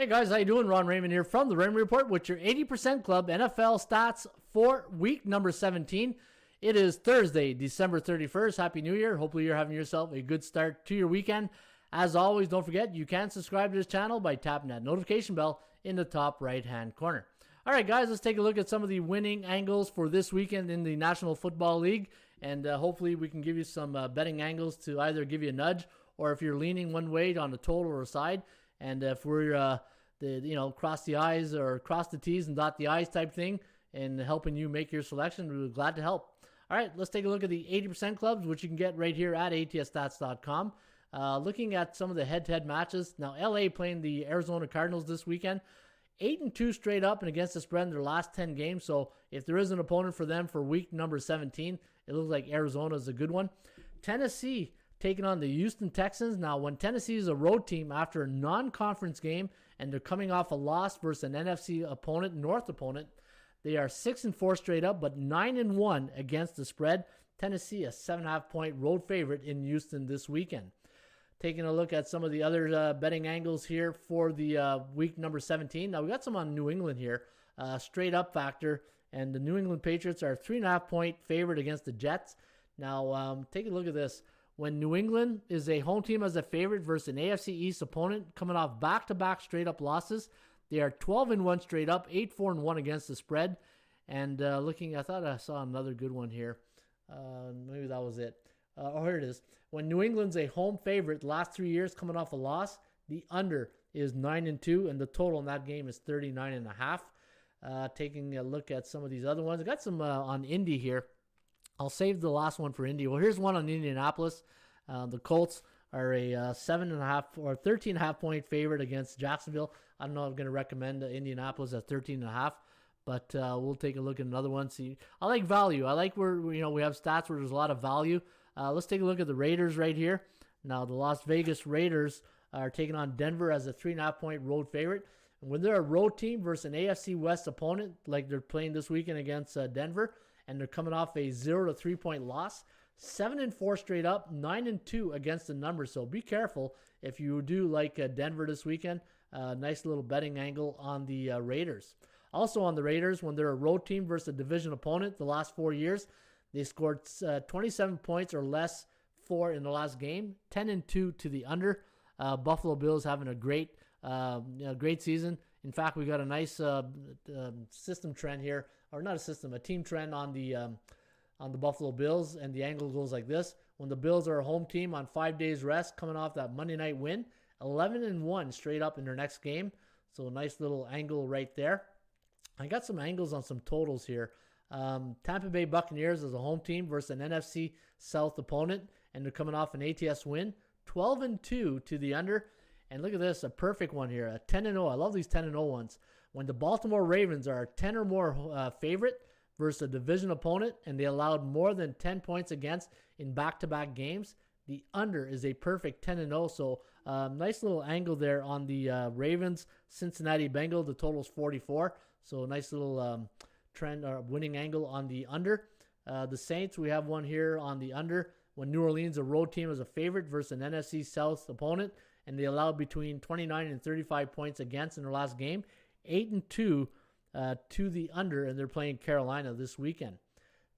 Hey guys, how you doing? Ron Raymond here from the Raymond Report with your 80% Club NFL stats for week number 17. It is Thursday, December 31st. Happy New Year. Hopefully you're having yourself a good start to your weekend. As always, don't forget you can subscribe to this channel by tapping that notification bell in the top right-hand corner. All right, guys, let's take a look at some of the winning angles for this weekend in the National Football League, and hopefully we can give you some betting angles to either give you a nudge or if you're leaning one way on the total or side. And if we're cross the I's or cross the T's and dot the I's type thing and helping you make your selection, we're glad to help. All right, let's take a look at the 80% clubs, which you can get right here at atsstats.com. Looking at some of the head-to-head matches. Now, LA playing the Arizona Cardinals this weekend. 8-2 straight up and against the spread in their last 10 games. So if there is an opponent for them for week number 17, it looks like Arizona is a good one. Tennessee taking on the Houston Texans. Now, when Tennessee is a road team after a non-conference game and they're coming off a loss versus an NFC opponent, North opponent, they are 6-4 straight up, but 9-1 against the spread. Tennessee, a 7.5-point road favorite in Houston this weekend. Taking a look at some of the other betting angles here for the week number 17. Now, we got some on New England here. Straight up factor, and the New England Patriots are a 3.5-point favorite against the Jets. Now, take a look at this. When New England is a home team as a favorite versus an AFC East opponent coming off back-to-back straight-up losses, they are 12-1 straight up, 8-4-1 against the spread. And I thought I saw another good one here. Maybe that was it. Here it is. When New England's a home favorite the last 3 years coming off a loss, the under is 9-2, and the total in that game is 39.5. Taking a look at some of these other ones. I got some on Indy here. I'll save the last one for Indy. Well, here's one on Indianapolis. The Colts are a 7.5 or 13.5 point favorite against Jacksonville. I don't know if I'm going to recommend Indianapolis at 13.5, but we'll take a look at another one. See, I like value. I like where we have stats where there's a lot of value. Let's take a look at the Raiders right here. Now, the Las Vegas Raiders are taking on Denver as a 3.5 point road favorite. And when they're a road team versus an AFC West opponent, like they're playing this weekend against Denver, and they're coming off a 0-3 point loss, 7-4 straight up, 9-2 against the number. So be careful if you do like Denver this weekend. Nice little betting angle on the Raiders. Also on the Raiders, when they're a road team versus a division opponent, the last 4 years, they scored 27 points or less in the last game, 10-2 to the under. Buffalo Bills having a great season. In fact, we got a nice system trend here, or not a system, a team trend on the Buffalo Bills, and the angle goes like this. When the Bills are a home team on 5 days rest, coming off that Monday night win, 11-1 straight up in their next game. So a nice little angle right there. I got some angles on some totals here. Tampa Bay Buccaneers as a home team versus an NFC South opponent, and they're coming off an ATS win, 12-2 to the under. And look at this, a perfect one here, a 10-0. I love these 10-0 ones. When the Baltimore Ravens are a 10 or more favorite versus a division opponent, and they allowed more than 10 points against in back-to-back games, the under is a perfect 10-0. So nice little angle there on the Ravens, Cincinnati Bengals. The total is 44. So nice little trend or winning angle on the under. The Saints, we have one here on the under. When New Orleans, a road team, is a favorite versus an NFC South opponent, and they allowed between 29 and 35 points against in their last game, 8-2 to the under, and they're playing Carolina this weekend.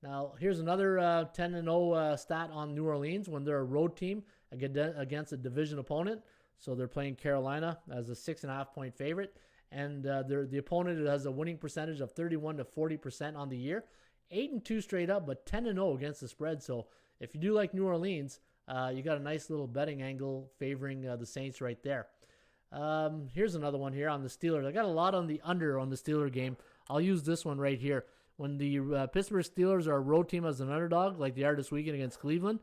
Now, here's another 10-0 stat on New Orleans when they're a road team against a division opponent. So they're playing Carolina as a 6.5 point favorite, and the opponent has a winning percentage of 31 to 40% on the year, 8-2 straight up, but 10-0 against the spread. So if you do like New Orleans, you got a nice little betting angle favoring the Saints right there. Here's another one here on the Steelers. I got a lot on the under on the Steeler game. I'll use this one right here. When the Pittsburgh Steelers are a road team as an underdog, like they are this weekend against Cleveland,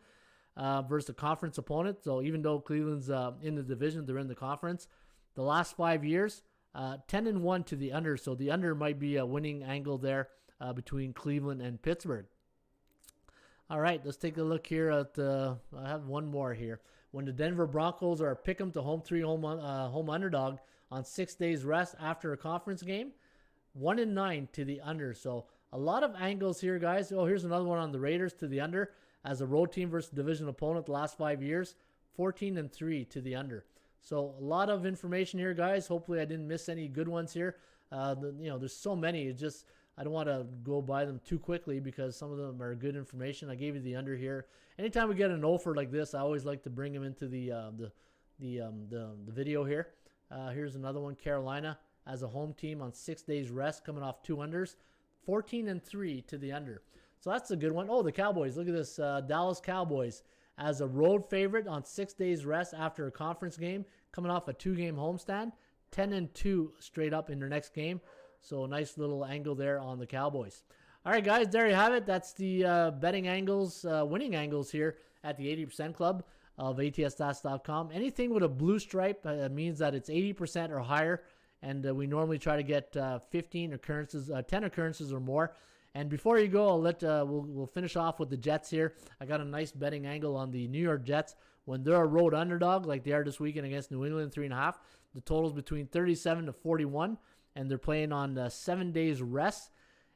versus a conference opponent. So even though Cleveland's in the division, they're in the conference. The last 5 years, 10-1 to the under. So the under might be a winning angle there between Cleveland and Pittsburgh. All right, let's take a look here at, I have one more here. When the Denver Broncos are a pick-em to home underdog on 6 days rest after a conference game, 1-9 to the under. So a lot of angles here, guys. Oh, here's another one on the Raiders to the under as a road team versus division opponent the last 5 years, 14-3 to the under. So a lot of information here, guys. Hopefully I didn't miss any good ones here. There's so many. It's just I don't want to go by them too quickly because some of them are good information. I gave you the under here. Anytime we get an offer like this, I always like to bring them into the video here. Here's another one. Carolina as a home team on 6 days rest, coming off 2 unders, 14-3 to the under. So that's a good one. Oh, the Cowboys. Look at this. Dallas Cowboys as a road favorite on 6 days rest after a conference game, coming off a 2-game homestand, 10-2 straight up in their next game. So a nice little angle there on the Cowboys. All right, guys, there you have it. That's the betting angles, winning angles here at the 80% Club of ATSstats.com. Anything with a blue stripe means that it's 80% or higher, and we normally try to get 10 occurrences or more. And before you go, we'll finish off with the Jets here. I got a nice betting angle on the New York Jets when they're a road underdog like they are this weekend against New England 3.5. The total's between 37-41, and they're playing on 7 days rest.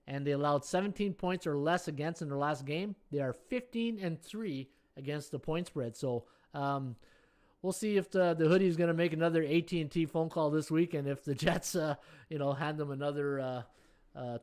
And they allowed 17 points or less against in their last game. They are 15-3 against the point spread. So we'll see if the hoodie is going to make another AT&T phone call this week, and if the Jets, hand them another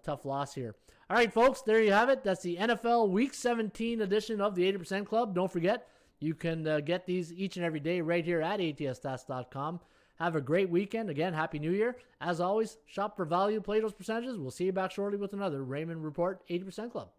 tough loss here. All right, folks, there you have it. That's the NFL Week 17 edition of the 80% Club. Don't forget, you can get these each and every day right here at ATSstats.com. Have a great weekend. Again, Happy New Year. As always, shop for value, play those percentages. We'll see you back shortly with another Raymond Report 80% Club.